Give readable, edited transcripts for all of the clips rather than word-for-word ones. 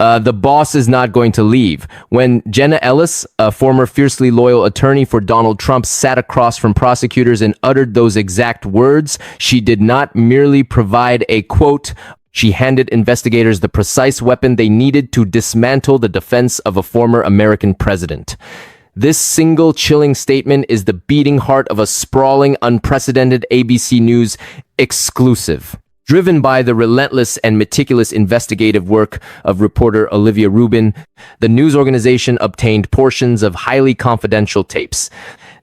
The boss is not going to leave. When Jenna Ellis, a former fiercely loyal attorney for Donald Trump, sat across from prosecutors and uttered those exact words, she did not merely provide a quote. She handed investigators the precise weapon they needed to dismantle the defense of a former American president. This single chilling statement is the beating heart of a sprawling, unprecedented ABC News exclusive. Driven by the relentless and meticulous investigative work of reporter Olivia Rubin, the news organization obtained portions of highly confidential tapes.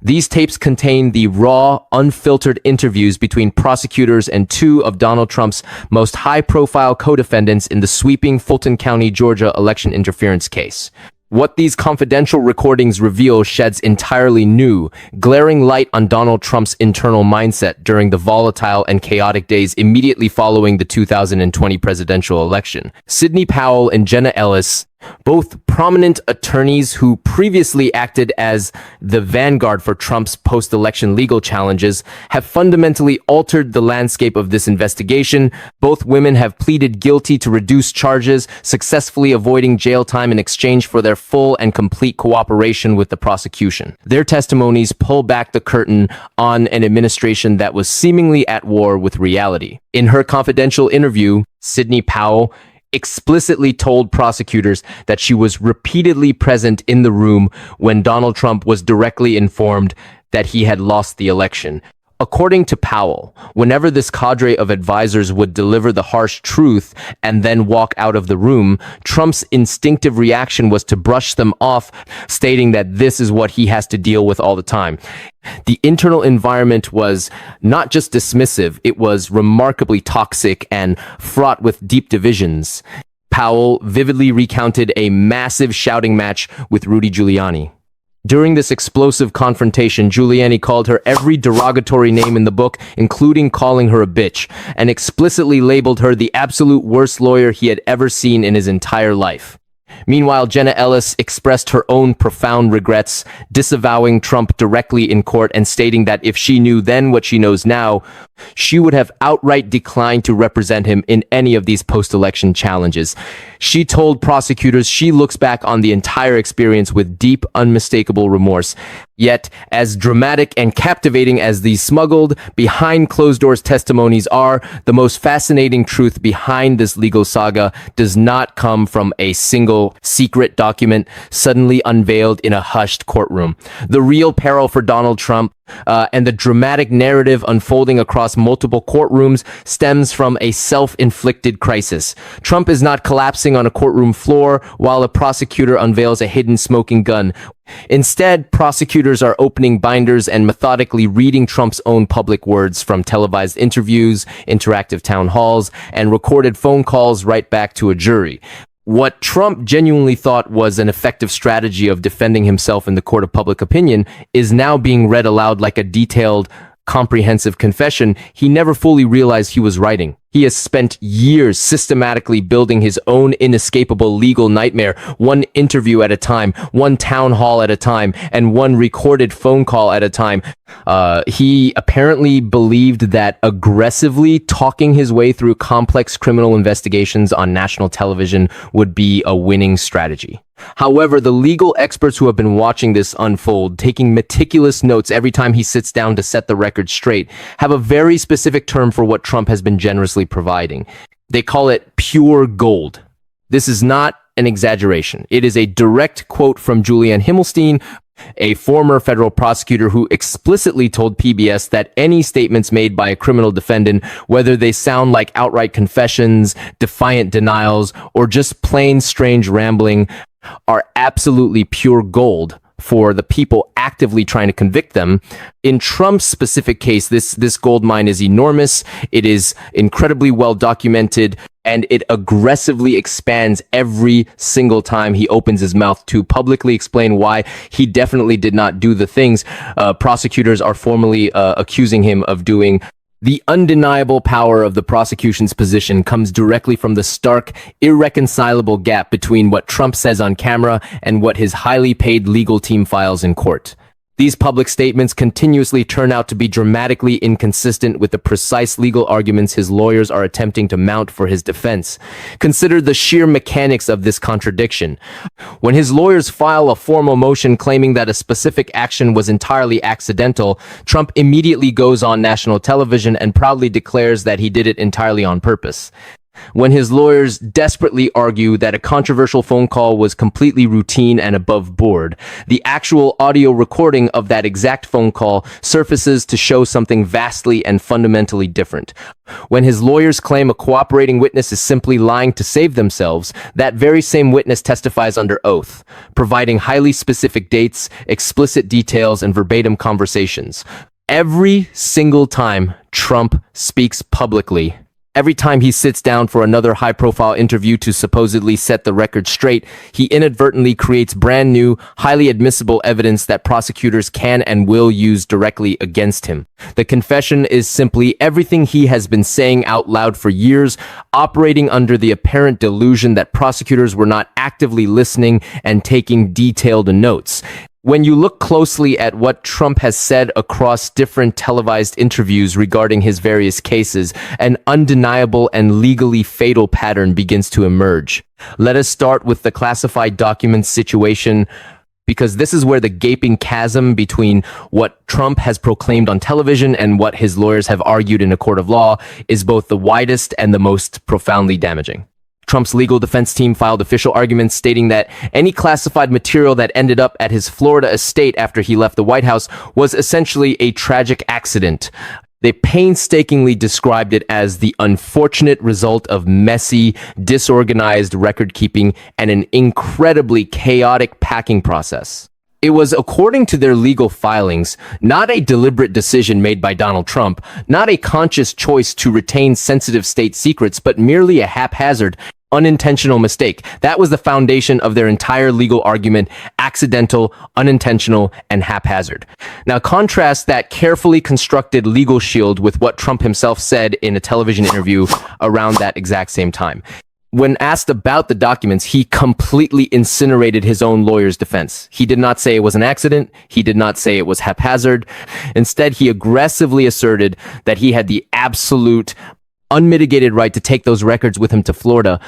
These tapes contain the raw, unfiltered interviews between prosecutors and two of Donald Trump's most high-profile co-defendants in the sweeping Fulton County, Georgia election interference case. What these confidential recordings reveal sheds entirely new, glaring light on Donald Trump's internal mindset during the volatile and chaotic days immediately following the 2020 presidential election. Sidney Powell and Jenna Ellis, both prominent attorneys who previously acted as the vanguard for Trump's post-election legal challenges, have fundamentally altered the landscape of this investigation. Both women have pleaded guilty to reduced charges, successfully avoiding jail time in exchange for their full and complete cooperation with the prosecution. Their testimonies pull back the curtain on an administration that was seemingly at war with reality. In her confidential interview, Sidney Powell explicitly told prosecutors that she was repeatedly present in the room when Donald Trump was directly informed that he had lost the election. According to Powell, whenever this cadre of advisors would deliver the harsh truth and then walk out of the room, Trump's instinctive reaction was to brush them off, stating that this is what he has to deal with all the time. The internal environment was not just dismissive, it was remarkably toxic and fraught with deep divisions. Powell vividly recounted a massive shouting match with Rudy Giuliani. During this explosive confrontation, Giuliani called her every derogatory name in the book, including calling her a bitch, and explicitly labeled her the absolute worst lawyer he had ever seen in his entire life. Meanwhile, Jenna Ellis expressed her own profound regrets, disavowing Trump directly in court and stating that if she knew then what she knows now, she would have outright declined to represent him in any of these post-election challenges. She told prosecutors she looks back on the entire experience with deep, unmistakable remorse. Yet, as dramatic and captivating as these smuggled, behind closed doors testimonies are, the most fascinating truth behind this legal saga does not come from a single secret document suddenly unveiled in a hushed courtroom. The real peril for Donald Trump and the dramatic narrative unfolding across multiple courtrooms stems from a self-inflicted crisis. Trump is not collapsing on a courtroom floor while a prosecutor unveils a hidden smoking gun. Instead, prosecutors are opening binders and methodically reading Trump's own public words from televised interviews, interactive town halls, and recorded phone calls right back to a jury. What Trump genuinely thought was an effective strategy of defending himself in the court of public opinion is now being read aloud like a detailed, comprehensive confession he never fully realized he was writing. He has spent years systematically building his own inescapable legal nightmare, one interview at a time, one town hall at a time, and one recorded phone call at a time. He apparently believed that aggressively talking his way through complex criminal investigations on national television would be a winning strategy. However, the legal experts who have been watching this unfold, taking meticulous notes every time he sits down to set the record straight, have a very specific term for what Trump has been generously providing. They call it pure gold. This is not an exaggeration. It is a direct quote from Julianne Himlstein, a former federal prosecutor who explicitly told PBS that any statements made by a criminal defendant, whether they sound like outright confessions, defiant denials, or just plain strange rambling, are absolutely pure gold for the people actively trying to convict them. In Trump's specific case, this gold mine is enormous. It is incredibly well documented, and it aggressively expands every single time he opens his mouth to publicly explain why he definitely did not do the things prosecutors are formally accusing him of doing. The undeniable power of the prosecution's position comes directly from the stark, irreconcilable gap between what Trump says on camera and what his highly paid legal team files in court. These public statements continuously turn out to be dramatically inconsistent with the precise legal arguments his lawyers are attempting to mount for his defense. Consider the sheer mechanics of this contradiction. When his lawyers file a formal motion claiming that a specific action was entirely accidental, Trump immediately goes on national television and proudly declares that he did it entirely on purpose. When his lawyers desperately argue that a controversial phone call was completely routine and above board, the actual audio recording of that exact phone call surfaces to show something vastly and fundamentally different. When his lawyers claim a cooperating witness is simply lying to save themselves, that very same witness testifies under oath, providing highly specific dates, explicit details, and verbatim conversations. Every single time Trump speaks publicly, every time he sits down for another high-profile interview to supposedly set the record straight, he inadvertently creates brand new, highly admissible evidence that prosecutors can and will use directly against him. The confession is simply everything he has been saying out loud for years, operating under the apparent delusion that prosecutors were not actively listening and taking detailed notes. When you look closely at what Trump has said across different televised interviews regarding his various cases, an undeniable and legally fatal pattern begins to emerge. Let us start with the classified documents situation, because this is where the gaping chasm between what Trump has proclaimed on television and what his lawyers have argued in a court of law is both the widest and the most profoundly damaging. Trump's legal defense team filed official arguments stating that any classified material that ended up at his Florida estate after he left the White House was essentially a tragic accident. They painstakingly described it as the unfortunate result of messy, disorganized record keeping and an incredibly chaotic packing process. It was, according to their legal filings, not a deliberate decision made by Donald Trump, not a conscious choice to retain sensitive state secrets, but merely a haphazard, unintentional mistake. That was the foundation of their entire legal argument: accidental, unintentional, and haphazard. Now contrast that carefully constructed legal shield with what Trump himself said in a television interview around that exact same time. When asked about the documents, he completely incinerated his own lawyer's defense. He did not say it was an accident. He did not say it was haphazard. Instead, he aggressively asserted that he had the absolute, unmitigated right to take those records with him to Florida.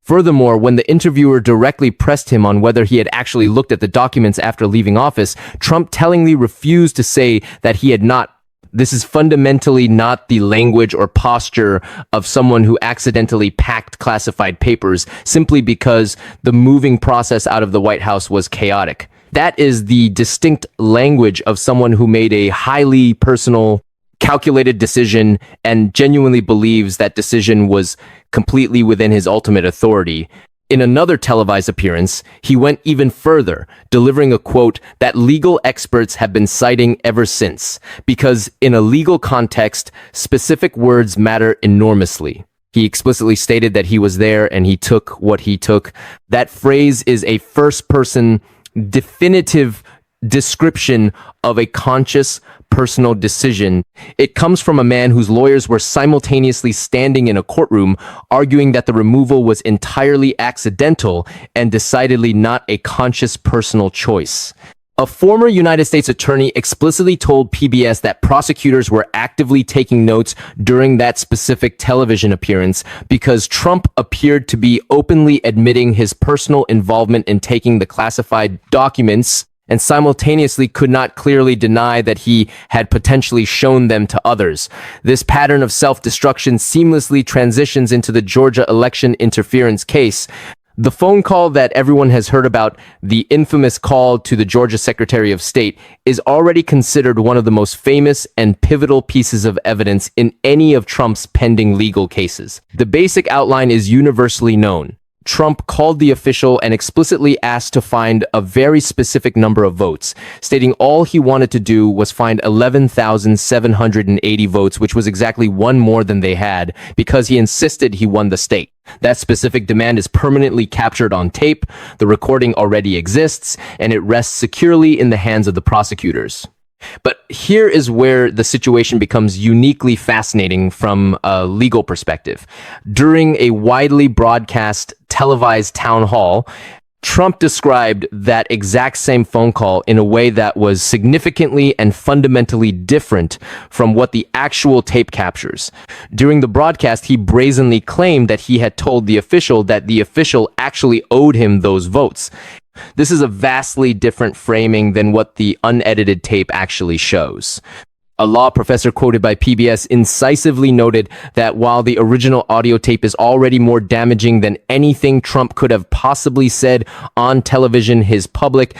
Furthermore, when the interviewer directly pressed him on whether he had actually looked at the documents after leaving office, Trump tellingly refused to say that he had not. This is fundamentally not the language or posture of someone who accidentally packed classified papers simply because the moving process out of the White House was chaotic. That is the distinct language of someone who made a highly personal, calculated decision and genuinely believes that decision was completely within his ultimate authority. In another televised appearance, he went even further, delivering a quote that legal experts have been citing ever since, because in a legal context, specific words matter enormously. He explicitly stated that he was there and he took what he took. That phrase is a first-person, definitive description of a conscious, personal decision. It comes from a man whose lawyers were simultaneously standing in a courtroom arguing that the removal was entirely accidental and decidedly not a conscious personal choice. A former United States attorney explicitly told PBS that prosecutors were actively taking notes during that specific television appearance because Trump appeared to be openly admitting his personal involvement in taking the classified documents and simultaneously could not clearly deny that he had potentially shown them to others. This pattern of self-destruction seamlessly transitions into the Georgia election interference case. The phone call that everyone has heard about, the infamous call to the Georgia Secretary of State, is already considered one of the most famous and pivotal pieces of evidence in any of Trump's pending legal cases. The basic outline is universally known. Trump called the official and explicitly asked to find a very specific number of votes, stating all he wanted to do was find 11,780 votes, which was exactly one more than they had, because he insisted he won the state. That specific demand is permanently captured on tape, the recording already exists, and it rests securely in the hands of the prosecutors. But here is where the situation becomes uniquely fascinating from a legal perspective. During a widely broadcast televised town hall, Trump described that exact same phone call in a way that was significantly and fundamentally different from what the actual tape captures. During the broadcast, he brazenly claimed that he had told the official that the official actually owed him those votes. This is a vastly different framing than what the unedited tape actually shows. A law professor quoted by PBS incisively noted that while the original audio tape is already more damaging than anything Trump could have possibly said on television, his public,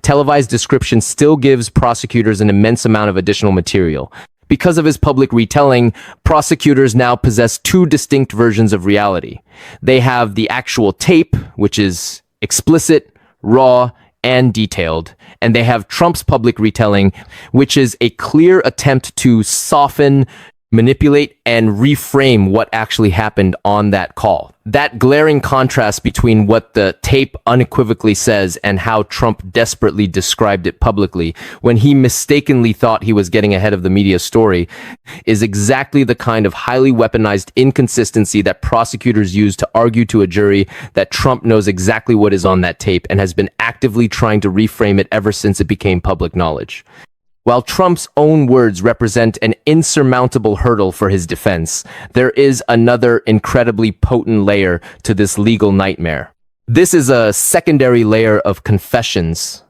televised description still gives prosecutors an immense amount of additional material. Because of his public retelling, prosecutors now possess two distinct versions of reality. They have the actual tape, which is explicit, raw, and detailed, and they have Trump's public retelling, which is a clear attempt to soften, manipulate, and reframe what actually happened on that call. That glaring contrast between what the tape unequivocally says and how Trump desperately described it publicly when he mistakenly thought he was getting ahead of the media story is exactly the kind of highly weaponized inconsistency that prosecutors use to argue to a jury that Trump knows exactly what is on that tape and has been actively trying to reframe it ever since it became public knowledge. While Trump's own words represent an insurmountable hurdle for his defense, there is another incredibly potent layer to this legal nightmare. This is a secondary layer of confessions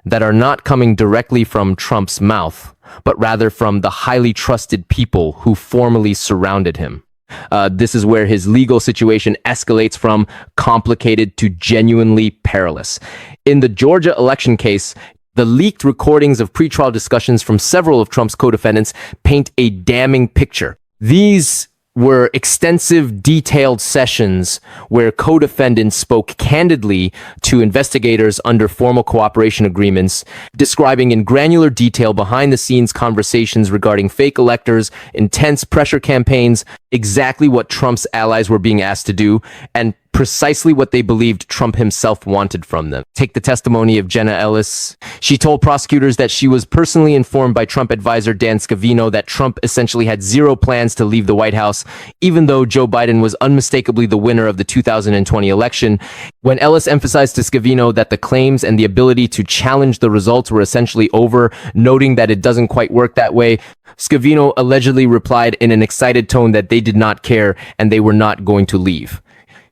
that are not coming directly from Trump's mouth, but rather from the highly trusted people who formally surrounded him. This is where his legal situation escalates from complicated to genuinely perilous. In the Georgia election case, the leaked recordings of pretrial discussions from several of Trump's co-defendants paint a damning picture. These were extensive, detailed sessions where co-defendants spoke candidly to investigators under formal cooperation agreements, describing in granular detail behind-the-scenes conversations regarding fake electors, intense pressure campaigns, exactly what Trump's allies were being asked to do, and precisely what they believed Trump himself wanted from them. Take the testimony of Jenna Ellis. She told prosecutors that she was personally informed by Trump advisor Dan Scavino that Trump essentially had zero plans to leave the White House, even though Joe Biden was unmistakably the winner of the 2020 election. When Ellis emphasized to Scavino that the claims and the ability to challenge the results were essentially over, noting that it doesn't quite work that way, Scavino allegedly replied in an excited tone that they did not care and they were not going to leave.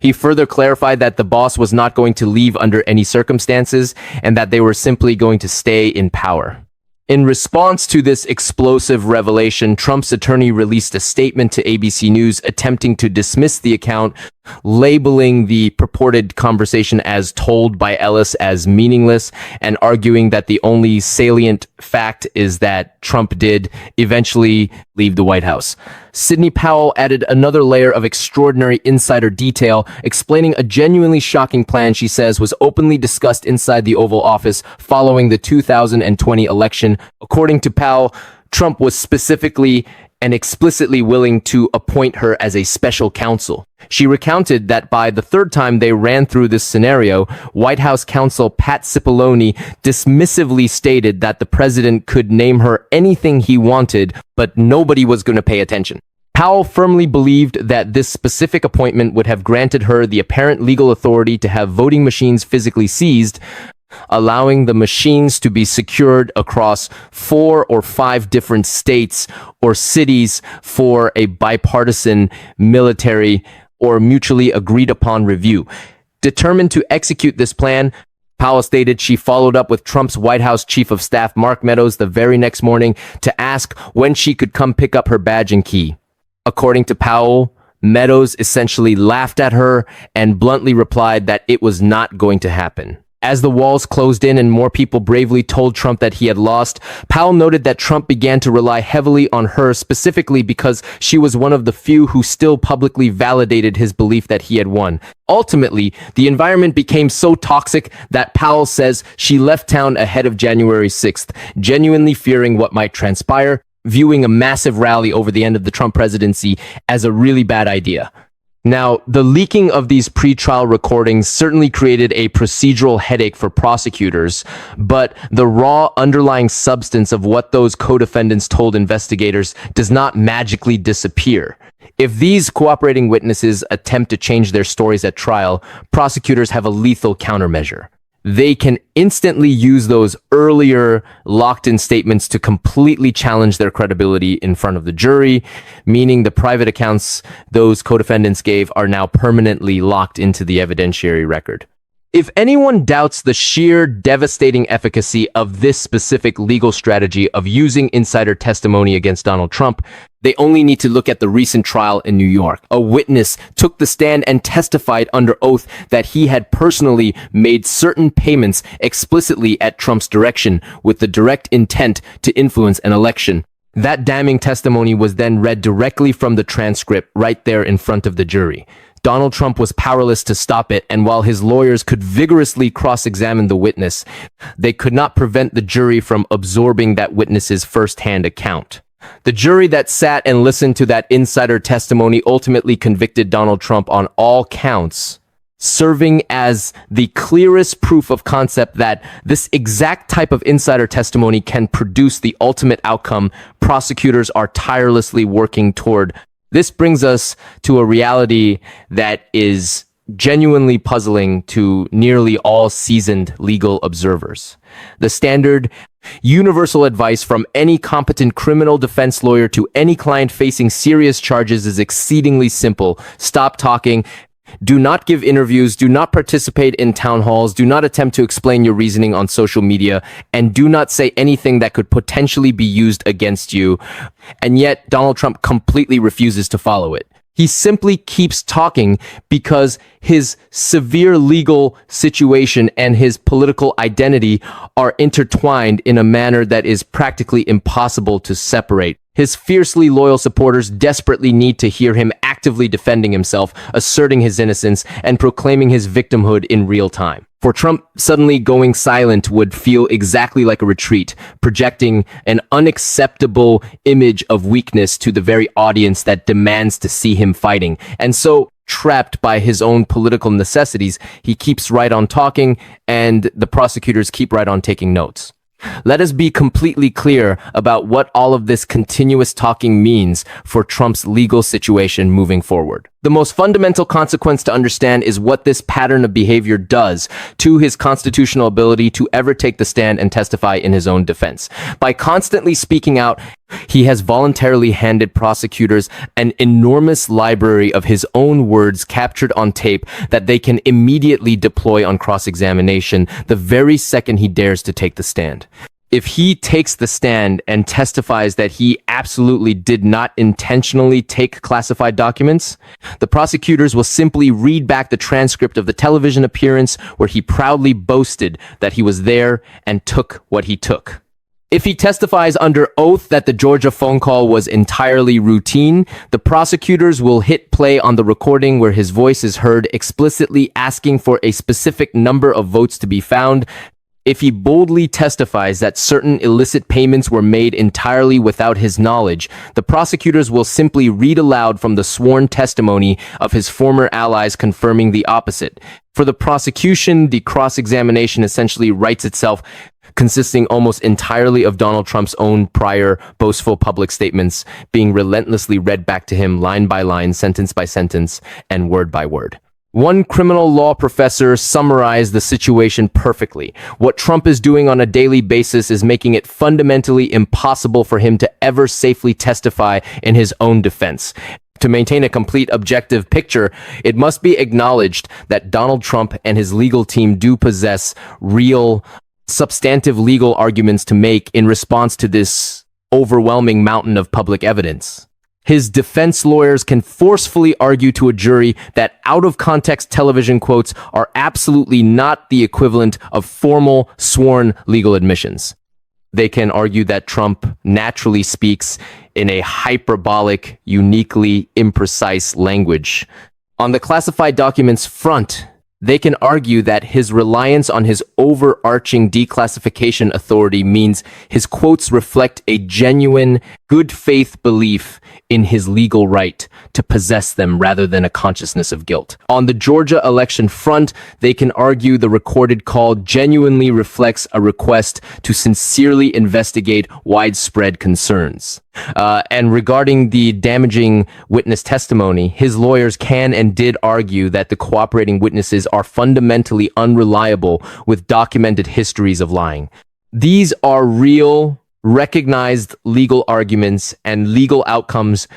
He further clarified that the boss was not going to leave under any circumstances and that they were simply going to stay in power. In response to this explosive revelation, Trump's attorney released a statement to ABC News attempting to dismiss the account, labeling the purported conversation as told by Ellis as meaningless and arguing that the only salient fact is that Trump did eventually leave the White House. Sidney Powell added another layer of extraordinary insider detail, explaining a genuinely shocking plan she says was openly discussed inside the Oval Office following the 2020 election. According to Powell, Trump was specifically and explicitly willing to appoint her as a special counsel. She recounted that by the third time they ran through this scenario, White House counsel Pat Cipollone dismissively stated that the president could name her anything he wanted, but nobody was going to pay attention. Powell firmly believed that this specific appointment would have granted her the apparent legal authority to have voting machines physically seized, allowing the machines to be secured across 4 or 5 different states or cities for a bipartisan military or mutually agreed upon review. Determined to execute this plan, Powell stated she followed up with Trump's White House Chief of Staff Mark Meadows the very next morning to ask when she could come pick up her badge and key. According to Powell, Meadows essentially laughed at her and bluntly replied that it was not going to happen. As the walls closed in and more people bravely told Trump that he had lost, Powell noted that Trump began to rely heavily on her specifically because she was one of the few who still publicly validated his belief that he had won. Ultimately, the environment became so toxic that Powell says she left town ahead of January 6th, genuinely fearing what might transpire, viewing a massive rally over the end of the Trump presidency as a really bad idea. Now, the leaking of these pretrial recordings certainly created a procedural headache for prosecutors, but the raw underlying substance of what those co-defendants told investigators does not magically disappear. If these cooperating witnesses attempt to change their stories at trial, prosecutors have a lethal countermeasure. They can instantly use those earlier locked-in statements to completely challenge their credibility in front of the jury, meaning the private accounts those co-defendants gave are now permanently locked into the evidentiary record. If anyone doubts the sheer devastating efficacy of this specific legal strategy of using insider testimony against Donald Trump, they only need to look at the recent trial in New York. A witness took the stand and testified under oath that he had personally made certain payments explicitly at Trump's direction with the direct intent to influence an election. That damning testimony was then read directly from the transcript right there in front of the jury. Donald Trump was powerless to stop it, and while his lawyers could vigorously cross-examine the witness, they could not prevent the jury from absorbing that witness's first-hand account. The jury that sat and listened to that insider testimony ultimately convicted Donald Trump on all counts, serving as the clearest proof of concept that this exact type of insider testimony can produce the ultimate outcome prosecutors are tirelessly working toward. This brings us to a reality that is genuinely puzzling to nearly all seasoned legal observers. The standard, universal advice from any competent criminal defense lawyer to any client facing serious charges is exceedingly simple. Stop talking. Do not give interviews, do not participate in town halls, do not attempt to explain your reasoning on social media, and do not say anything that could potentially be used against you. And yet, Donald Trump completely refuses to follow it. He simply keeps talking because his severe legal situation and his political identity are intertwined in a manner that is practically impossible to separate. His fiercely loyal supporters desperately need to hear him actively defending himself, asserting his innocence, and proclaiming his victimhood in real time. For Trump, suddenly going silent would feel exactly like a retreat, projecting an unacceptable image of weakness to the very audience that demands to see him fighting. And so, trapped by his own political necessities, he keeps right on talking, and the prosecutors keep right on taking notes. Let us be completely clear about what all of this continuous talking means for Trump's legal situation moving forward. The most fundamental consequence to understand is what this pattern of behavior does to his constitutional ability to ever take the stand and testify in his own defense. By constantly speaking out, he has voluntarily handed prosecutors an enormous library of his own words captured on tape that they can immediately deploy on cross-examination the very second he dares to take the stand. If he takes the stand and testifies that he absolutely did not intentionally take classified documents, the prosecutors will simply read back the transcript of the television appearance where he proudly boasted that he was there and took what he took. If he testifies under oath that the Georgia phone call was entirely routine, the prosecutors will hit play on the recording where his voice is heard explicitly asking for a specific number of votes to be found. If he boldly testifies that certain illicit payments were made entirely without his knowledge, the prosecutors will simply read aloud from the sworn testimony of his former allies confirming the opposite. For the prosecution, the cross-examination essentially writes itself, consisting almost entirely of Donald Trump's own prior boastful public statements being relentlessly read back to him line by line, sentence by sentence, and word by word. One criminal law professor summarized the situation perfectly. What Trump is doing on a daily basis is making it fundamentally impossible for him to ever safely testify in his own defense. To maintain a complete objective picture, it must be acknowledged that Donald Trump and his legal team do possess real, substantive legal arguments to make in response to this overwhelming mountain of public evidence. His defense lawyers can forcefully argue to a jury that out-of-context television quotes are absolutely not the equivalent of formal, sworn legal admissions. They can argue that Trump naturally speaks in a hyperbolic, uniquely imprecise language. On the classified documents front, they can argue that his reliance on his overarching declassification authority means his quotes reflect a genuine, good faith belief in his legal right to possess them rather than a consciousness of guilt. On the Georgia election front, they can argue the recorded call genuinely reflects a request to sincerely investigate widespread concerns. And regarding the damaging witness testimony, his lawyers can and did argue that the cooperating witnesses are fundamentally unreliable with documented histories of lying. These are real, recognized legal arguments, and legal outcomes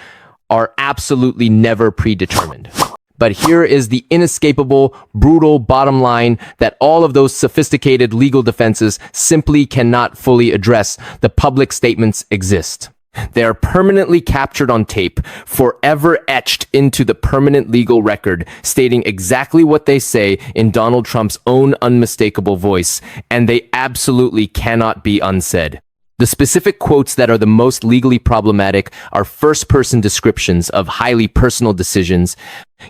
are absolutely never predetermined. But here is the inescapable, brutal bottom line that all of those sophisticated legal defenses simply cannot fully address. The public statements exist. They are permanently captured on tape, forever etched into the permanent legal record, stating exactly what they say in Donald Trump's own unmistakable voice, and they absolutely cannot be unsaid. The specific quotes that are the most legally problematic are first-person descriptions of highly personal decisions,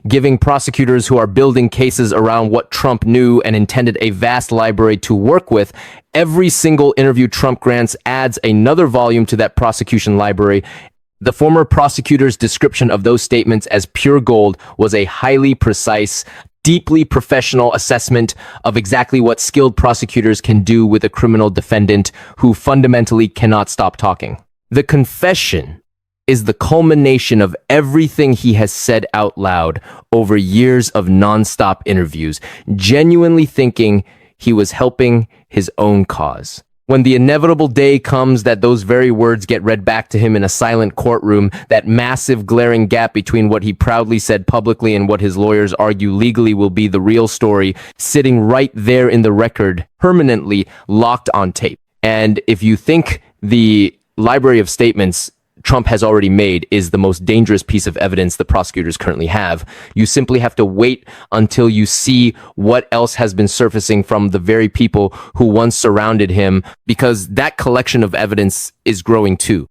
giving prosecutors who are building cases around what Trump knew and intended a vast library to work with. Every single interview Trump grants adds another volume to that prosecution library. The former prosecutor's description of those statements as pure gold was a highly precise, deeply professional assessment of exactly what skilled prosecutors can do with a criminal defendant who fundamentally cannot stop talking. The confession is the culmination of everything he has said out loud over years of nonstop interviews, genuinely thinking he was helping his own cause. When the inevitable day comes that those very words get read back to him in a silent courtroom, that massive glaring gap between what he proudly said publicly and what his lawyers argue legally will be the real story, sitting right there in the record, permanently locked on tape. And if you think the library of statements Trump has already made is the most dangerous piece of evidence the prosecutors currently have, you simply have to wait until you see what else has been surfacing from the very people who once surrounded him, because that collection of evidence is growing too.